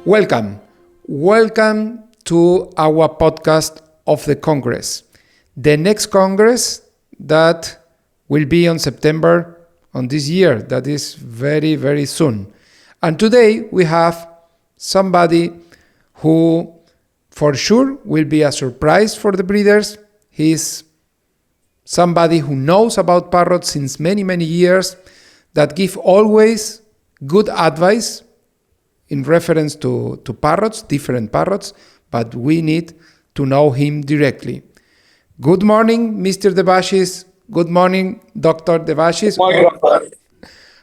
Welcome. Welcome to our podcast of the Congress. The next Congress that will be on September on this year. That is very, very soon. And today we have somebody who for sure will be a surprise for the breeders. He's somebody who knows about parrots since many, many years, that give always good advice in reference to parrots, different parrots, but we need to know him directly. Good morning, Mr. Debashis. Good morning, Dr. Debashis. Good morning, Rafa.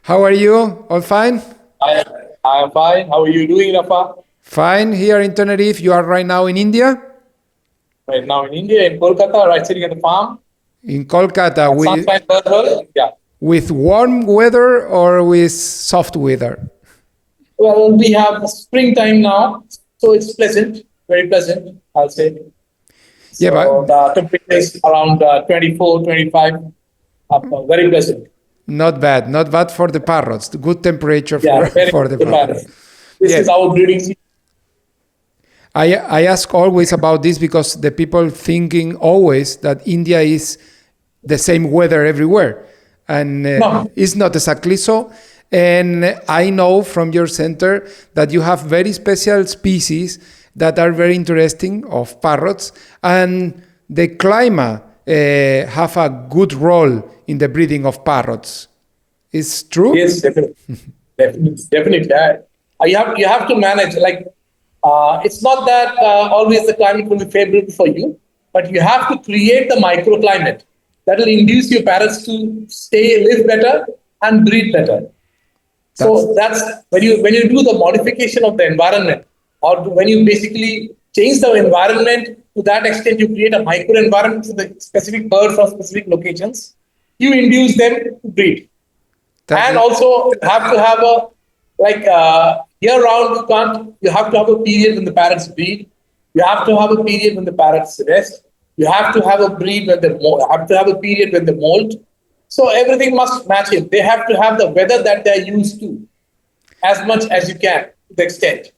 How are you? All fine? I am fine. How are you doing, Rafa? Fine, here in Tenerife. You are right now in India? Right now in India, in Kolkata, right sitting at the farm. In Kolkata, with warm weather or with soft weather? Well, we have springtime now, so it's pleasant, very pleasant, I'll say. So the temperature is around 24, 25, very pleasant. Not bad for the parrots. The good temperature for the parrots. This is our breeding season. I ask always about this because the people thinking always that India is the same weather everywhere. And No. It's not exactly so. And I know from your center that you have very special species that are very interesting of parrots, and the climate have a good role in the breeding of parrots. Is true? Yes, definitely. Definitely. You have to manage. It's not that always the climate will be favorable for you, but you have to create the microclimate that will induce your parrots to live better and breed better. So that's when you do the modification of the environment, or when you basically change the environment to that extent, you create a micro environment for the specific bird from specific locations. You induce them to breed. Also you have to have year round. You have to have a period when the parrots breed. You have to have a period when the parrots rest. You have to have a period when they molt. So everything must match it. They have to have the weather that they're used to, as much as you can, to the extent.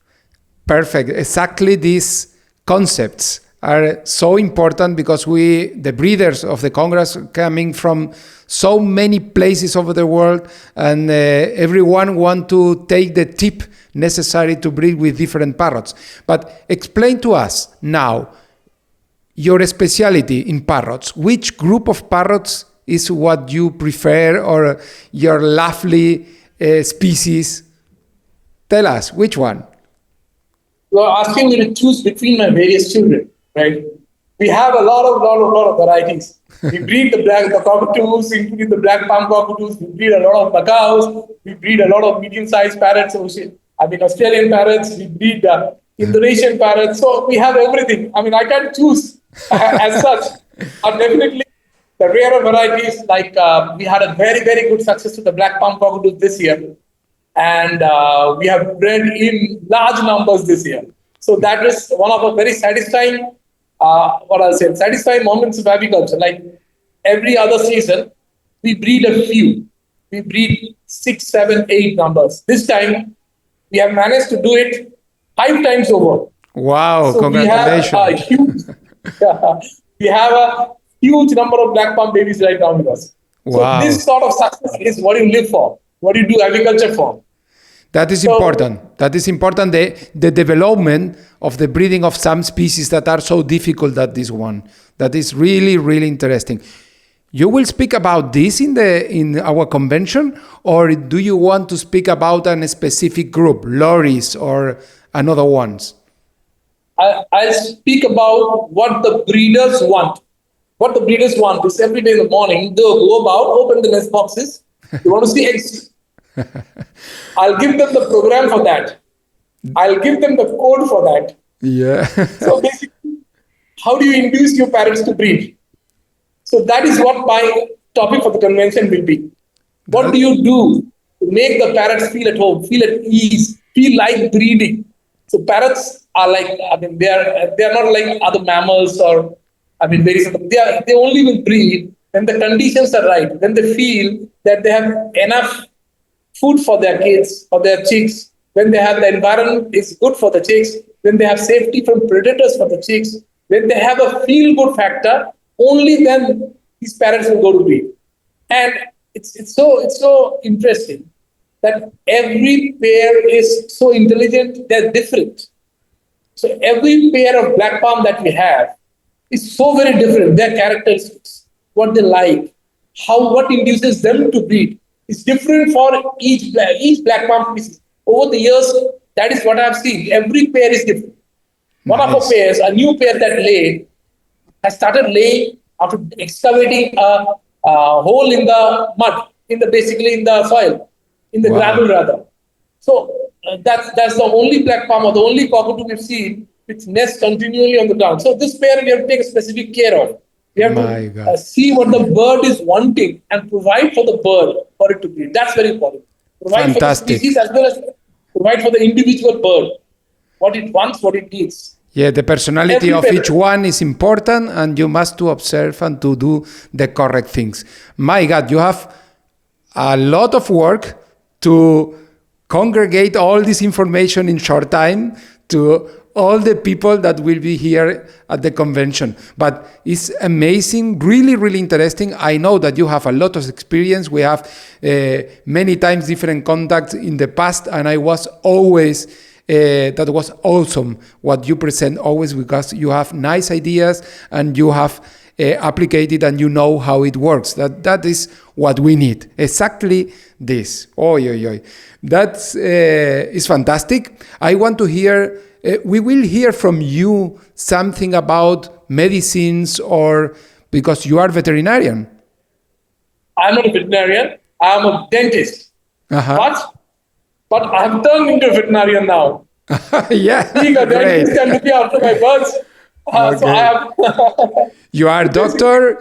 Perfect. Exactly these concepts are so important because the breeders of the Congress, coming from so many places over the world, and everyone want to take the tip necessary to breed with different parrots. But explain to us now your specialty in parrots. Which group of parrots is what you prefer, or your lovely species? Tell us, which one? You are asking me to choose between my various children, right? We have a lot of varieties. We breed the cockatoos, including the black palm cockatoos. We breed a lot of macaws. We breed a lot of medium-sized parrots. Australian parrots. We breed Indonesian parrots. So we have everything. I can't choose as such. But definitely, the rarer varieties, we had a very, very good success with the black palm cockatoos this year. And we have bred in large numbers this year. So that is one of a very satisfying moments of agriculture. Like every other season, we breed a few. We breed 6, 7, 8 numbers. This time, we have managed to do it 5 times over. Wow, so congratulations. We have a huge number of black palm babies right now with us. Wow. So this sort of success is what you live for, what you do agriculture for. That is important. That is important, the development of the breeding of some species that are so difficult as this one. That is really, really interesting. You will speak about this in our convention, or do you want to speak about a specific group, lorries or another ones? I'll speak about what the breeders want. What the breeders want is every day in the morning, they'll go about, open the nest boxes. They want to see eggs. I'll give them the program for that. I'll give them the code for that. Yeah. So basically, how do you induce your parrots to breed? So that is what my topic for the convention will be. What do you do to make the parrots feel at home, feel at ease, feel like breeding? So parrots are they are not like other mammals or they only will breed when the conditions are right, when they feel that they have enough food for their kids, for their chicks, when they have the environment is good for the chicks, when they have safety from predators for the chicks, when they have a feel-good factor, only then these parrots will go to breed. And it's so interesting that every pair is so intelligent, they're different. So every pair of black palm that we have is so very different. Their characteristics, what they like, what induces them to breed is different for each black palm species. Over the years, that is what I've seen. Every pair is different. One of our pairs, a new pair that laid, has started laying after excavating a hole in the mud, basically in the soil, in the gravel rather. So that's the only black palm or the only cockatoo we've seen which nests continually on the ground. So this pair we have to take specific care of. We have to see what the bird is wanting and provide for the bird for it to breed. That's very important. Provide for the species as well as provide for the individual bird what it wants, what it needs. Yeah, the personality of each one is important, and you must to observe and to do the correct things. My God, you have a lot of work to congregate all this information in short time to all the people that will be here at the convention. But it's amazing, really, really interesting. I know that you have a lot of experience. We have many times different contacts in the past, and I was always, that was awesome what you present always, because you have nice ideas and you have applicated and you know how it works. That is what we need. Exactly this. That is fantastic. I want to hear, we will hear from you something about medicines, or because you are veterinarian. I'm not a veterinarian. I'm a dentist. But I've turned into a veterinarian now. Yeah, being a dentist and looking after my birds. So I have you are a doctor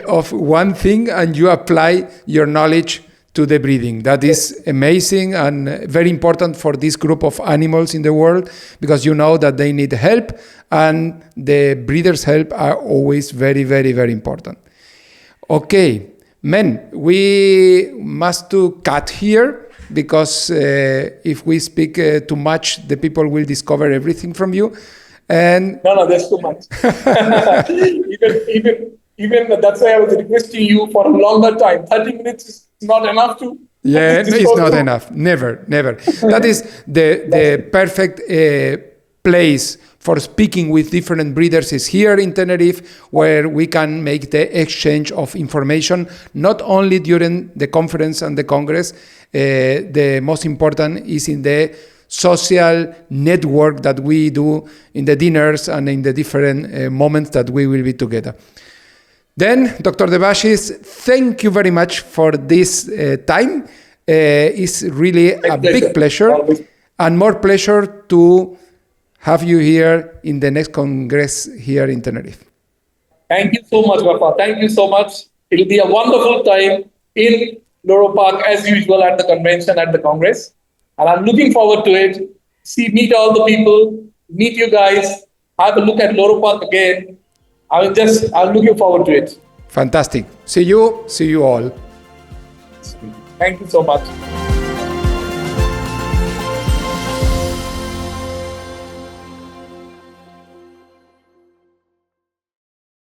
of one thing and you apply your knowledge to the breeding. That is amazing and very important for this group of animals in the world, because you know that they need help, and the breeders' help are always very, very, very important. Okay, men, we must to cut here, because if we speak too much, the people will discover everything from you. And no, there's too much. even that's why I was requesting you for a longer time. 30 minutes is not enough to. Yeah, it's not enough. Never. That is the perfect place for speaking with different breeders is here in Tenerife, where we can make the exchange of information, not only during the conference and the Congress. The most important is in the social network that we do in the dinners and in the different moments that we will be together. Then, Dr. Debashis, thank you very much for this time. It's really a big pleasure, and more pleasure to have you here in the next Congress here in Tenerife. Thank you so much, Papa. Thank you so much. It will be a wonderful time in Loro Park, as usual, at the convention, at the Congress. And I'm looking forward to it. Meet all the people, meet you guys, have a look at Loro Park again. I'm looking forward to it. Fantastic. See you all. Thank you so much.